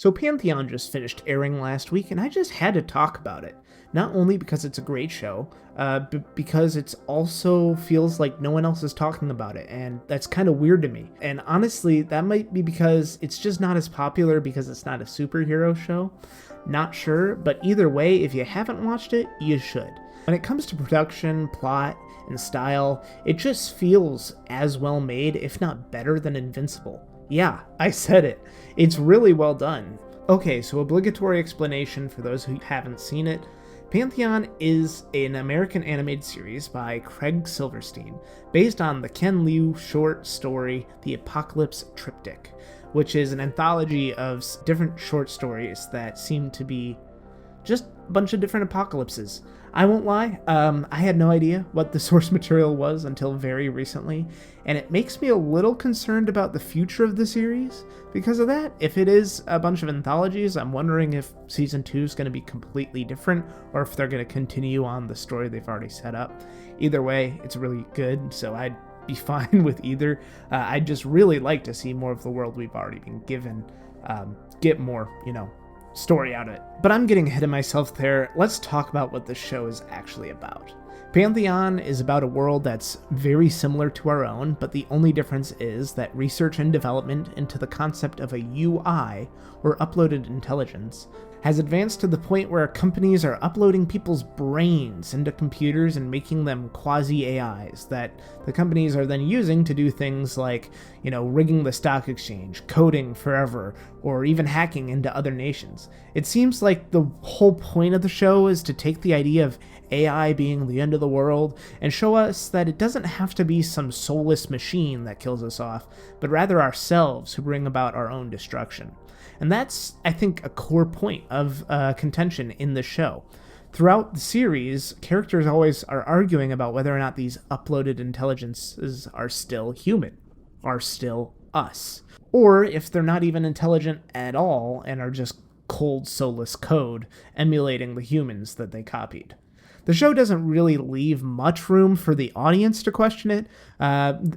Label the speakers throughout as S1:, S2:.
S1: So Pantheon just finished airing last week, and I just had to talk about it. Not only because it's a great show, but because it's also feels like no one else is talking about it, and that's kind of weird to me. And honestly, that might be because it's just not as popular because it's not a superhero show. Not sure, but either way, if you haven't watched it, you should. When it comes to production, plot, and style, it just feels as well made, if not better than Invincible. Yeah, I said it. It's really well done. Okay, so obligatory explanation for those who haven't seen it. Pantheon is an American animated series by Craig Silverstein, based on the Ken Liu short story The Apocalypse Triptych, which is an anthology of different short stories that seem to be just a bunch of different apocalypses. I won't lie, I had no idea what the source material was until very recently, and it makes me a little concerned about the future of the series. Because of that, if it is a bunch of anthologies, I'm wondering if Season 2 is going to be completely different, or if they're going to continue on the story they've already set up. Either way, it's really good, so I'd be fine with either. I'd just really like to see more of the world we've already been given, get more, story out of it. But I'm getting ahead of myself there. Let's talk about what the show is actually about. Pantheon is about a world that's very similar to our own, but the only difference is that research and development into the concept of a UI, or uploaded intelligence, has advanced to the point where companies are uploading people's brains into computers and making them quasi-AIs that the companies are then using to do things like, rigging the stock exchange, coding forever, or even hacking into other nations. It seems like the whole point of the show is to take the idea of AI being the end of the world and show us that it doesn't have to be some soulless machine that kills us off, but rather ourselves who bring about our own destruction. And that's, I think, a core point of contention in the show. Throughout the series, characters always are arguing about whether or not these uploaded intelligences are still human, are still us, or if they're not even intelligent at all and are just cold, soulless code emulating the humans that they copied. The show doesn't really leave much room for the audience to question it,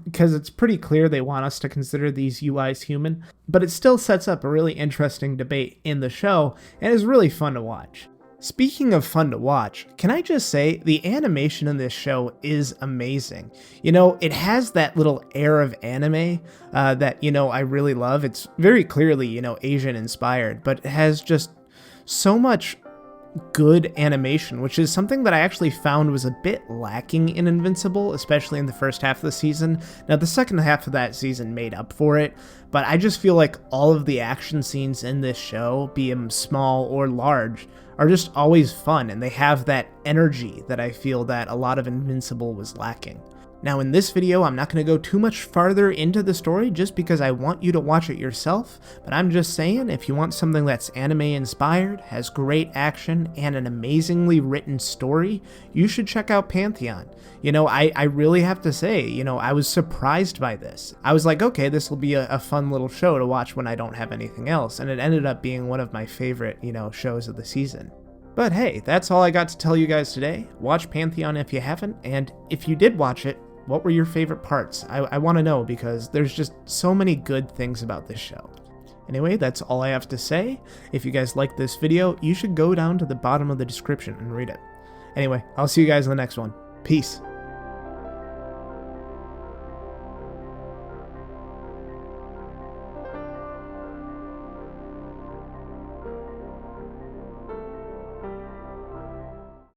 S1: because it's pretty clear they want us to consider these UIs human, but it still sets up a really interesting debate in the show, and is really fun to watch. Speaking of fun to watch, can I just say, the animation in this show is amazing. It has that little air of anime that, I really love. It's very clearly, Asian inspired, but it has just so much good animation, which is something that I actually found was a bit lacking in Invincible, especially in the first half of the season. Now, the second half of that season made up for it, but I just feel like all of the action scenes in this show, be them small or large, are just always fun, and they have that energy that I feel that a lot of Invincible was lacking. Now, in this video, I'm not going to go too much farther into the story just because I want you to watch it yourself, but I'm just saying, if you want something that's anime-inspired, has great action, and an amazingly written story, you should check out Pantheon. I really have to say, I was surprised by this. I was like, okay, this will be a fun little show to watch when I don't have anything else, and it ended up being one of my favorite, shows of the season. But hey, that's all I got to tell you guys today. Watch Pantheon if you haven't, and if you did watch it, what were your favorite parts? I want to know, because there's just so many good things about this show. Anyway, that's all I have to say. If you guys liked this video, you should go down to the bottom of the description and read it. Anyway, I'll see you guys in the next one. Peace.